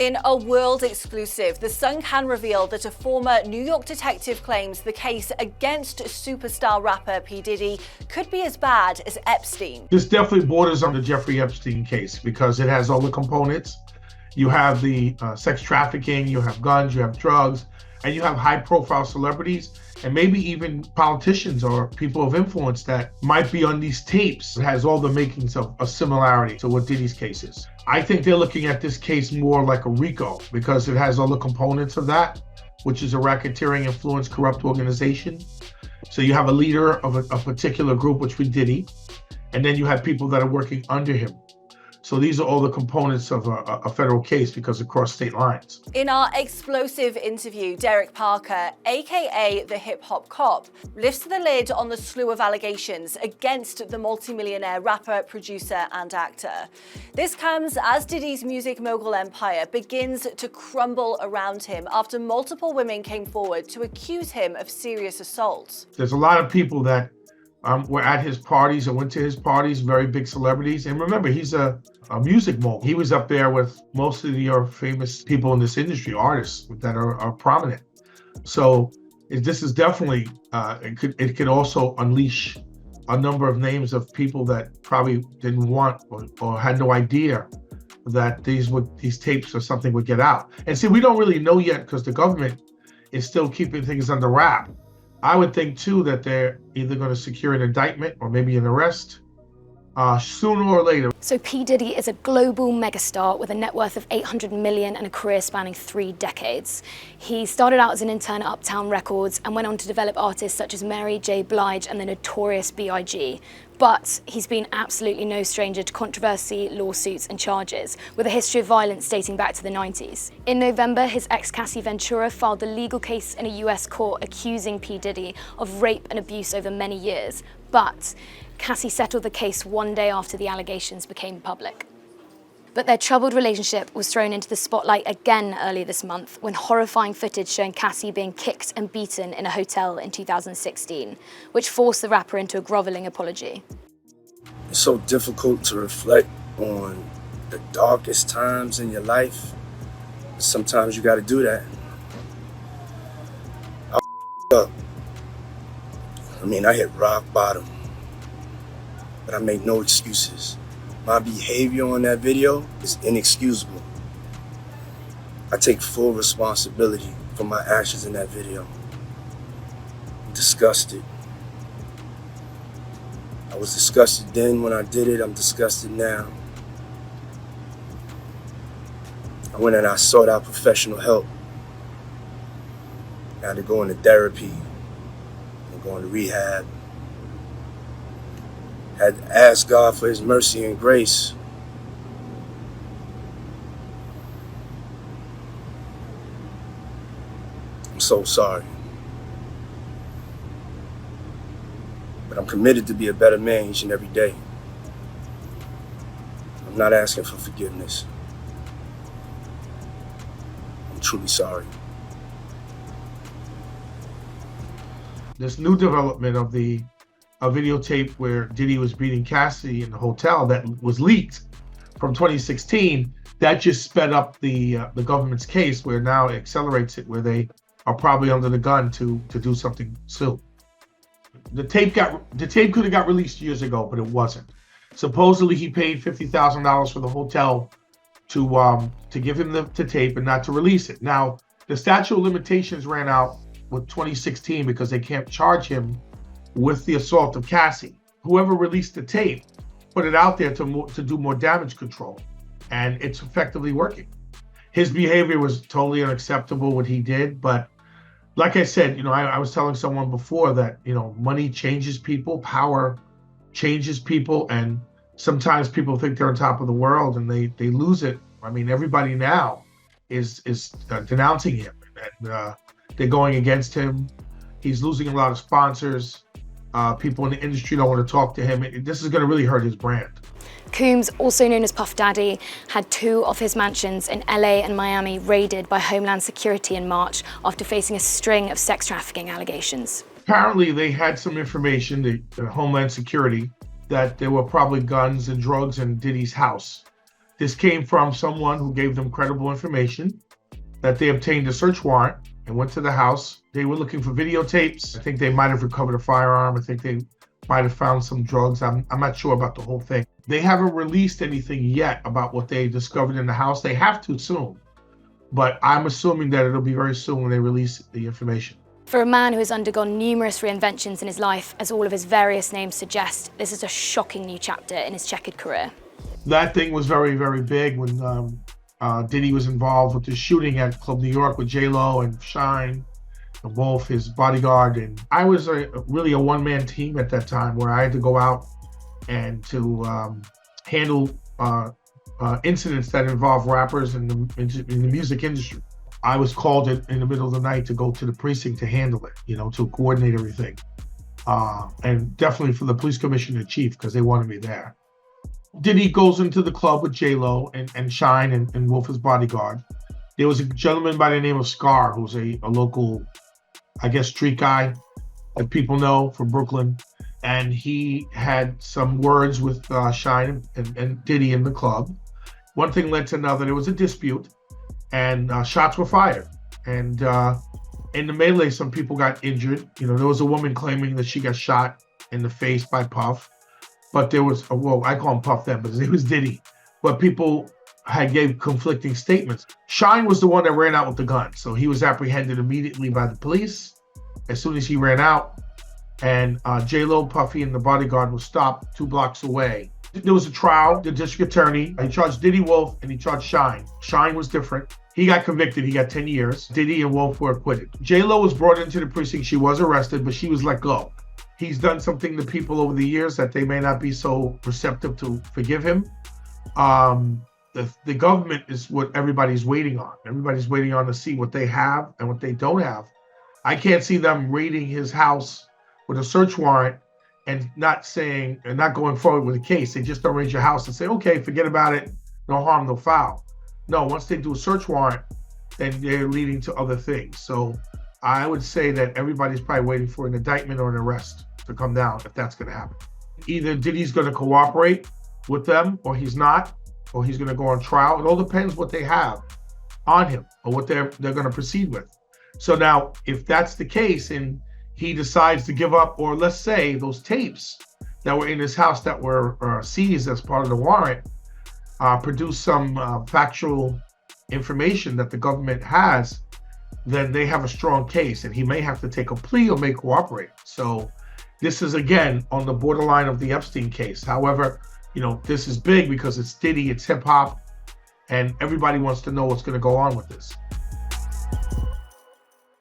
In a world exclusive, The Sun can reveal that a former New York detective claims the case against superstar rapper P. Diddy could be as bad as Epstein. This definitely borders on the Jeffrey Epstein case because it has all the components. You have the sex trafficking, you have guns, you have drugs, and you have high-profile celebrities and maybe even politicians or people of influence that might be on these tapes. It has all the makings of a similarity to what Diddy's case is. I think they're looking at this case more like a RICO because it has all the components of that, which is a racketeering, influence, corrupt organization. So you have a leader of a particular group, which would be Diddy, and then you have people that are working under him. So these are all the components of a federal case because it crossed state lines. In our explosive interview, Derrick Parker, aka the hip-hop cop, lifts the lid on the slew of allegations against the multimillionaire rapper, producer, and actor. This comes as Diddy's music mogul empire begins to crumble around him after multiple women came forward to accuse him of serious assault. There's a lot of people that were at his parties or went to his parties, very big celebrities. And remember, he's a music mogul. He was up there with most of your famous people in this industry, artists that are prominent. So this is definitely, it could also unleash a number of names of people that probably didn't want or had no idea that these tapes or something would get out. And see, we don't really know yet because the government is still keeping things under wrap. I would think, too, that they're either going to secure an indictment or maybe an arrest sooner or later. So P. Diddy is a global megastar with a net worth of $800 million and a career spanning 3 decades. He started out as an intern at Uptown Records and went on to develop artists such as Mary J. Blige and the notorious B.I.G. But he's been absolutely no stranger to controversy, lawsuits and charges, with a history of violence dating back to the 90s. In November, his ex Cassie Ventura filed a legal case in a US court accusing P. Diddy of rape and abuse over many years. But Cassie settled the case one day after the allegations became public. But their troubled relationship was thrown into the spotlight again earlier this month when horrifying footage showing Cassie being kicked and beaten in a hotel in 2016, which forced the rapper into a groveling apology. It's so difficult to reflect on the darkest times in your life. Sometimes you gotta do that. I up. I hit rock bottom, but I make no excuses. My behavior on that video is inexcusable. I take full responsibility for my actions in that video. I'm disgusted. I was disgusted then when I did it, I'm disgusted now. I went and I sought out professional help. I had to go into therapy and go into rehab. Had to ask God for his mercy and grace. I'm so sorry. But I'm committed to be a better man each and every day. I'm not asking for forgiveness. I'm truly sorry. This new development of a videotape where Diddy was beating Cassie in the hotel that was leaked from 2016, that just sped up the government's case, where now it accelerates it, where they are probably under the gun to do something soon. The tape could have got released years ago, but it wasn't. Supposedly he paid $50,000 for the hotel to give him the tape and not to release it. Now the statute of limitations ran out with 2016 because they can't charge him with the assault of Cassie. Whoever released the tape put it out there to do more damage control, and it's effectively working. His behavior was totally unacceptable, what he did, but like I said, I was telling someone before that, money changes people, power changes people, and sometimes people think they're on top of the world and they lose it. Everybody now is denouncing him, and they're going against him. He's losing a lot of sponsors. People in the industry don't want to talk to him. This is going to really hurt his brand. Coombs, also known as Puff Daddy, had 2 of his mansions in LA and Miami raided by Homeland Security in March after facing a string of sex trafficking allegations. Apparently, they had some information, the Homeland Security, that there were probably guns and drugs in Diddy's house. This came from someone who gave them credible information, that they obtained a search warrant and went to the house. They were looking for videotapes. I think they might have recovered a firearm. I think they might have found some drugs. I'm not sure about the whole thing. They haven't released anything yet about what they discovered in the house. They have to soon, but I'm assuming that it'll be very soon when they release the information. For a man who has undergone numerous reinventions in his life, as all of his various names suggest, this is a shocking new chapter in his checkered career. That thing was very, very big when Diddy was involved with the shooting at Club New York with J-Lo and Shine and Wolf, his bodyguard. And I was really a one-man team at that time, where I had to go out and to handle incidents that involve rappers in the music industry. I was called in the middle of the night to go to the precinct to handle it, to coordinate everything. And definitely for the police commissioner chief, because they wanted me there. Diddy goes into the club with J-Lo and Shine and Wolf, his bodyguard. There was a gentleman by the name of Scar, who's a local, I guess, street guy that people know from Brooklyn. And he had some words with Shine and Diddy in the club. One thing led to another. There was a dispute, and shots were fired. And in the melee, some people got injured. There was a woman claiming that she got shot in the face by Puff. But there was, I call him Puff then, but it was Diddy. But people gave conflicting statements. Shine was the one that ran out with the gun. So he was apprehended immediately by the police as soon as he ran out. And J-Lo, Puffy, and the bodyguard was stopped 2 blocks away. There was a trial. The district attorney, he charged Diddy, Wolf, and he charged Shine. Shine was different. He got convicted. He got 10 years. Diddy and Wolf were acquitted. J-Lo was brought into the precinct. She was arrested, but she was let go. He's done something to people over the years that they may not be so receptive to forgive him. The government is what everybody's waiting on. Everybody's waiting on to see what they have and what they don't have. I can't see them raiding his house with a search warrant and not going forward with a case. They just don't raid your house and say, okay, forget about it. No harm, no foul. No, once they do a search warrant, then they're leading to other things. So I would say that everybody's probably waiting for an indictment or an arrest to come down, if that's going to happen. Either Diddy's going to cooperate with them, or he's not, or he's going to go on trial. It all depends what they have on him or what they're going to proceed with. So now, if that's the case and he decides to give up, or let's say those tapes that were in his house that were seized as part of the warrant, produce some factual information that the government has, then they have a strong case, and he may have to take a plea or may cooperate. So this is, again, on the borderline of the Epstein case. However, this is big because it's Diddy, it's hip hop, and everybody wants to know what's going to go on with this.